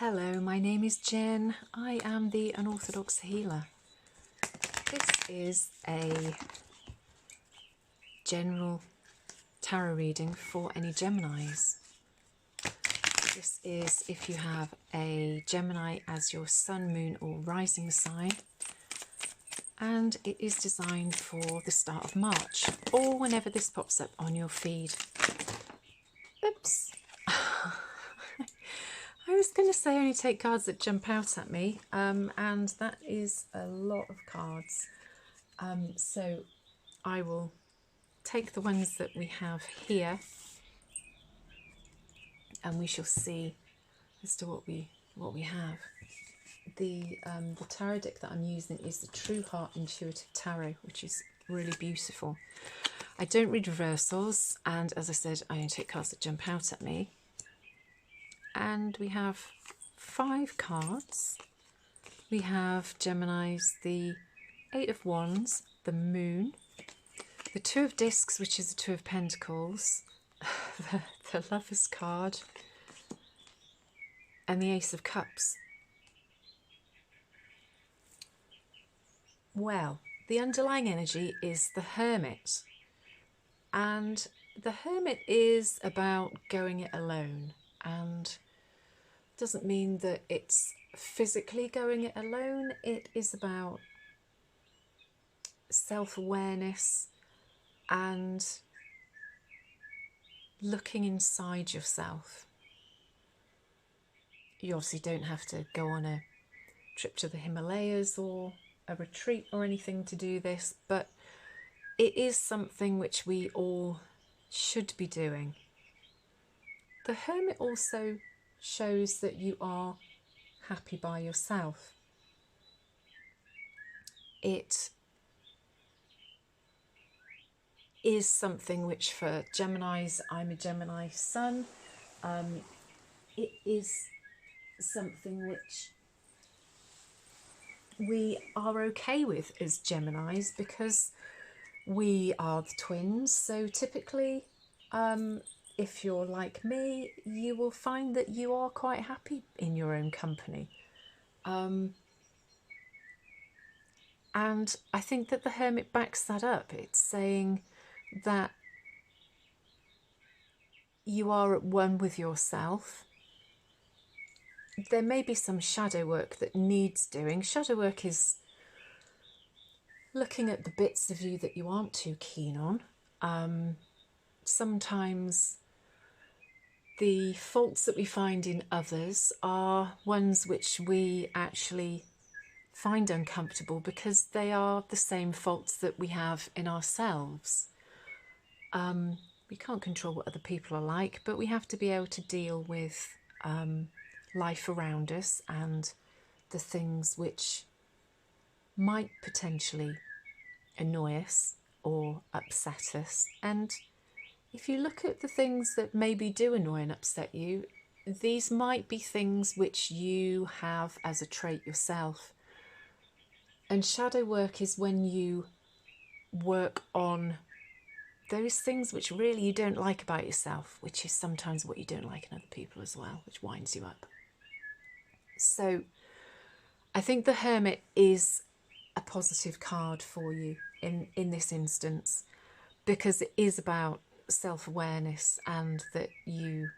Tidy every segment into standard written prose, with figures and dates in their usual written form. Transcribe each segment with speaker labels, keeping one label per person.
Speaker 1: Hello, my name is Jen. I am the Unorthodox Healer. This is a general tarot reading for any Geminis. This is if you have a Gemini as your sun, moon or rising sign, and it is designed for the start of March or whenever this pops up on your feed. Oops. I was going to say only take cards that jump out at me, and that is a lot of cards. So I will take the ones that we have here, and we shall see as to what we have. The tarot deck that I'm using is the True Heart Intuitive Tarot, which is really beautiful. I don't read reversals, and as I said, I only take cards that jump out at me. And we have 5 cards. We have Gemini's the 8 of Wands, the Moon, the 2 of Discs, which is the 2 of Pentacles, the Lover's card, and the Ace of Cups. Well, the underlying energy is the Hermit, and the Hermit is about going it alone, and doesn't mean that it's physically going it alone. It is about self-awareness and looking inside yourself. You obviously don't have to go on a trip to the Himalayas or a retreat or anything to do this, but it is something which we all should be doing. The Hermit also shows that you are happy by yourself. It is something which for Geminis, I'm a Gemini sun, it is something which we are okay with as Geminis because we are the twins. So typically, if you're like me, you will find that you are quite happy in your own company. And I think that the Hermit backs that up. It's saying that you are at one with yourself. There may be some shadow work that needs doing. Shadow work is looking at the bits of you that you aren't too keen on. Sometimes the faults that we find in others are ones which we actually find uncomfortable because they are the same faults that we have in ourselves. We can't control what other people are like, but we have to be able to deal with life around us and the things which might potentially annoy us or upset us. And if you look at the things that maybe do annoy and upset you, these might be things which you have as a trait yourself. And shadow work is when you work on those things which really you don't like about yourself, which is sometimes what you don't like in other people as well, which winds you up. So I think the Hermit is a positive card for you in this instance, because it is about self-awareness and that you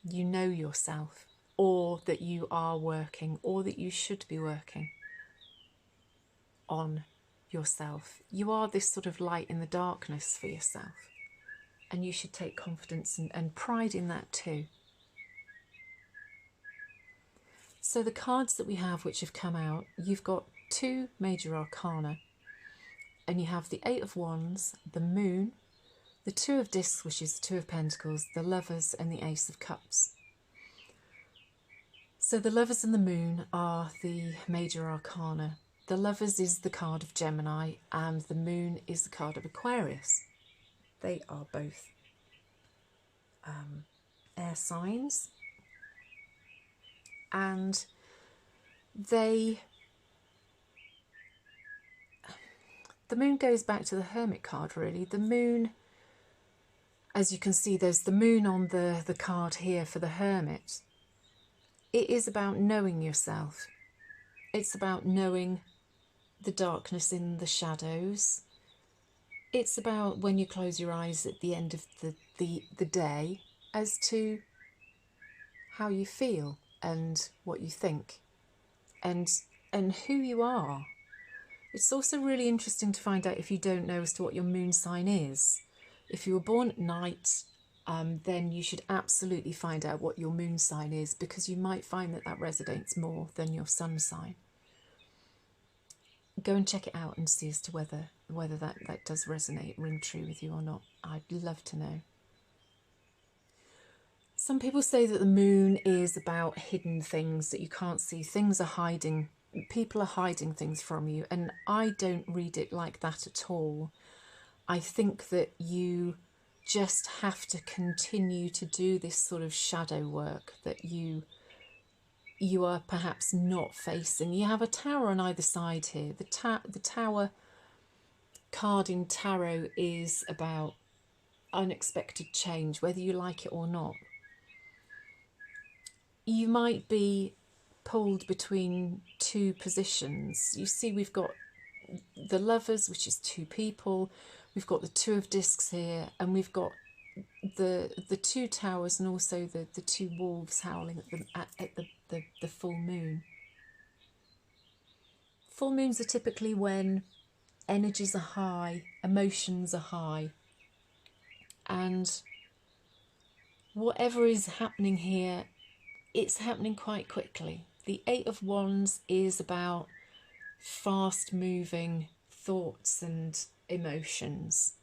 Speaker 1: know yourself, or that you are working, or that you should be working on yourself. You are this sort of light in the darkness for yourself, and you should take confidence and pride in that too. So the cards that we have which have come out, you've got 2 major arcana, and you have the 8 of Wands, the Moon, the 2 of Discs, which is the 2 of Pentacles, the Lovers and the Ace of Cups. So the Lovers and the Moon are the major arcana. The Lovers is the card of Gemini and the Moon is the card of Aquarius. They are both air signs, and the Moon goes back to the Hermit card really. The Moon, as you can see, there's the Moon on the card here for the Hermit, it is about knowing yourself. It's about knowing the darkness in the shadows. It's about when you close your eyes at the end of the day as to how you feel and what you think and who you are. It's also really interesting to find out, if you don't know, as to what your moon sign is. If you were born at night, then you should absolutely find out what your moon sign is, because you might find that that resonates more than your sun sign. Go and check it out and see as to whether that does resonate, ring true with you or not. I'd love to know. Some people say that the moon is about hidden things that you can't see. Things are hiding, people are hiding things from you, and I don't read it like that at all. I think that you just have to continue to do this sort of shadow work that you are perhaps not facing. You have a tower on either side here. The tower card in tarot is about unexpected change, whether you like it or not. You might be pulled between two positions. You see, we've got the Lovers, which is two people. We've got the Two of Discs here, and we've got the two towers, and also the two wolves howling at the full moon. Full moons are typically when energies are high, emotions are high, and whatever is happening here, it's happening quite quickly. The Eight of Wands is about fast moving thoughts and emotions.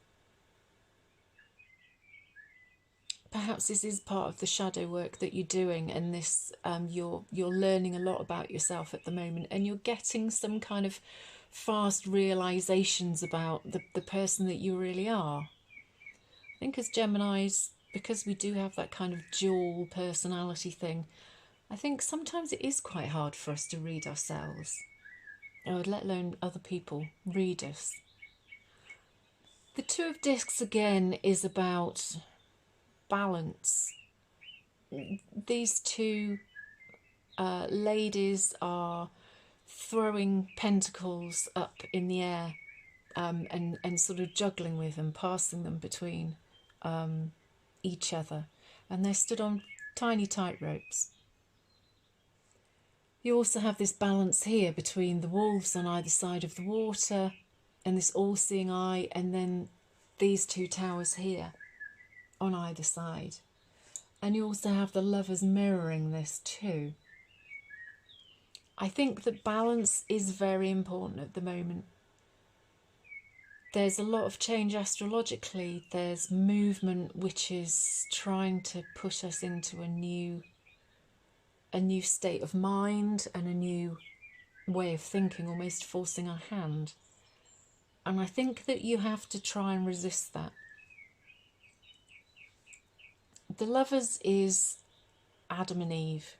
Speaker 1: Perhaps this is part of the shadow work that you're doing, and this you're learning a lot about yourself at the moment, and you're getting some kind of fast realizations about the person that you really are. I think as Geminis, because we do have that kind of dual personality thing, I think sometimes it is quite hard for us to read ourselves, or let alone other people read us. The Two of Discs again is about balance. These two ladies are throwing pentacles up in the air, and sort of juggling with them, passing them between each other, and they're stood on tiny tightropes. You also have this balance here between the wolves on either side of the water and this all-seeing eye, and then these two towers here on either side. And you also have the Lovers mirroring this too. I think that balance is very important at the moment. There's a lot of change astrologically. There's movement which is trying to put us into a new state of mind and a new way of thinking, almost forcing our hand. And I think that you have to try and resist that. The Lovers is Adam and Eve.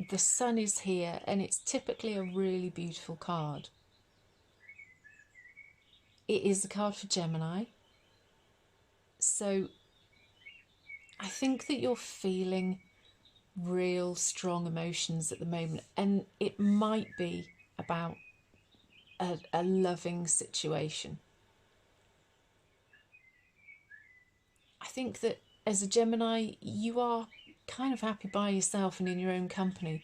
Speaker 1: The sun is here, and it's typically a really beautiful card. It is a card for Gemini. So I think that you're feeling real strong emotions at the moment, and it might be about a loving situation. I think that as a Gemini, you are kind of happy by yourself and in your own company,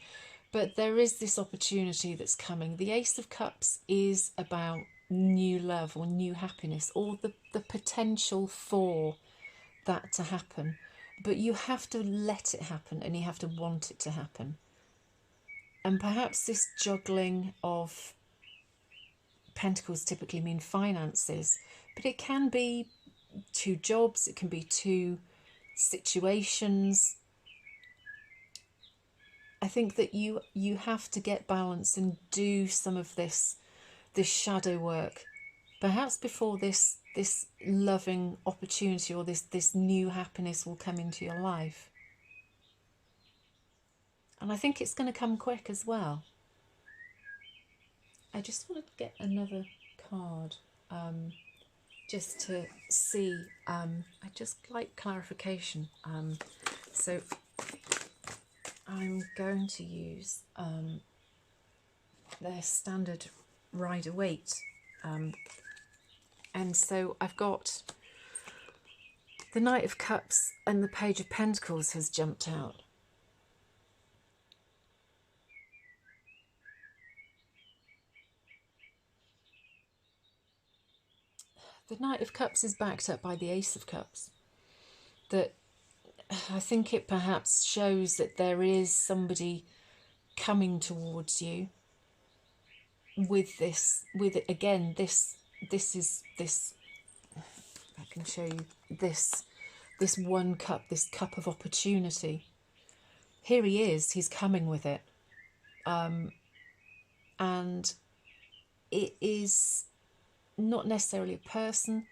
Speaker 1: but there is this opportunity that's coming. The Ace of Cups is about new love or new happiness, or the potential for that to happen, but you have to let it happen, and you have to want it to happen. And perhaps this juggling of pentacles typically mean finances, but it can be two jobs, it can be two situations. I think that you have to get balance and do some of this shadow work, perhaps before this loving opportunity or this new happiness will come into your life. And I think it's going to come quick as well. I just want to get another card just to see. I just like clarification. So I'm going to use their standard Rider-Waite, and so I've got the Knight of Cups and the Page of Pentacles has jumped out. The Knight of Cups is backed up by the Ace of Cups. That I think it perhaps shows that there is somebody coming towards you with this, with it again, this is this, I can show you this one cup, this cup of opportunity. Here he is, he's coming with it. And it is not necessarily a person,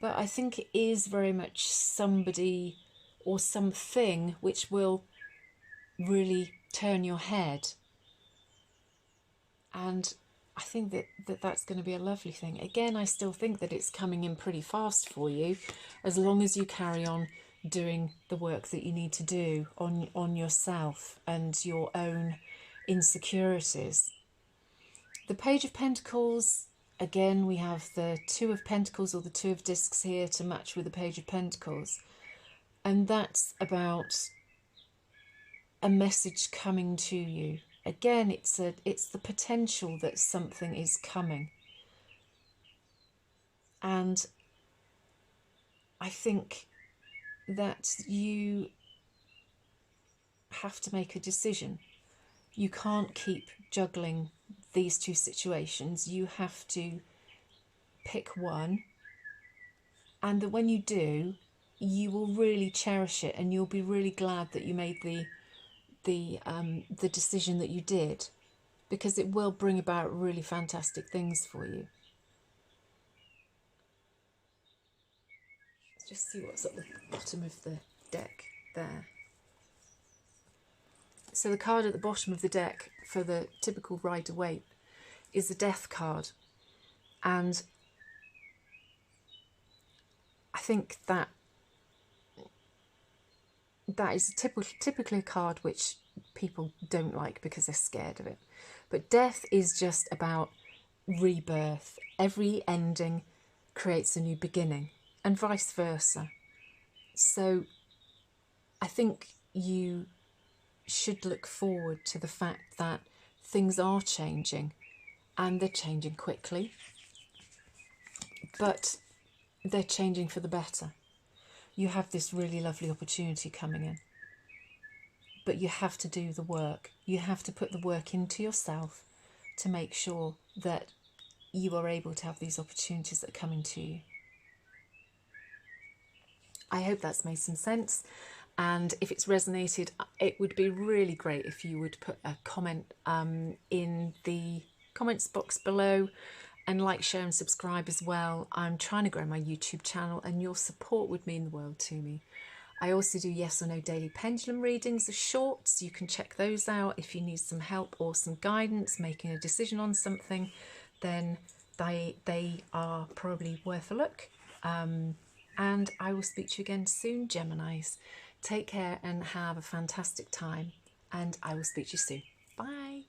Speaker 1: but I think it is very much somebody or something which will really turn your head. And I think that's going to be a lovely thing. Again, I still think that it's coming in pretty fast for you, as long as you carry on doing the work that you need to do on yourself and your own insecurities. The Page of Pentacles, again, we have the Two of Pentacles or the Two of Discs here to match with the Page of Pentacles. And that's about a message coming to you. Again, it's the potential that something is coming. And I think that you have to make a decision. You can't keep juggling these two situations. You have to pick one, and that when you do, you will really cherish it, and you'll be really glad that you made the decision that you did, because it will bring about really fantastic things for you. Let's just see what's at the bottom of the deck there. So the card at the bottom of the deck for the typical Rider-Waite is the Death card, and I think that is typically a card which people don't like because they're scared of it. But death is just about rebirth. Every ending creates a new beginning, and vice versa. So I think you should look forward to the fact that things are changing, and they're changing quickly, but they're changing for the better. You have this really lovely opportunity coming in, but you have to do the work. You have to put the work into yourself to make sure that you are able to have these opportunities that are coming to you. I hope that's made some sense, and if it's resonated, it would be really great if you would put a comment in the comments box below, and like, share and subscribe as well. I'm trying to grow my YouTube channel, and your support would mean the world to me. I also do yes or no daily pendulum readings, the shorts. You can check those out if you need some help or some guidance making a decision on something. Then they are probably worth a look. And I will speak to you again soon, Geminis. Take care and have a fantastic time, and I will speak to you soon. Bye.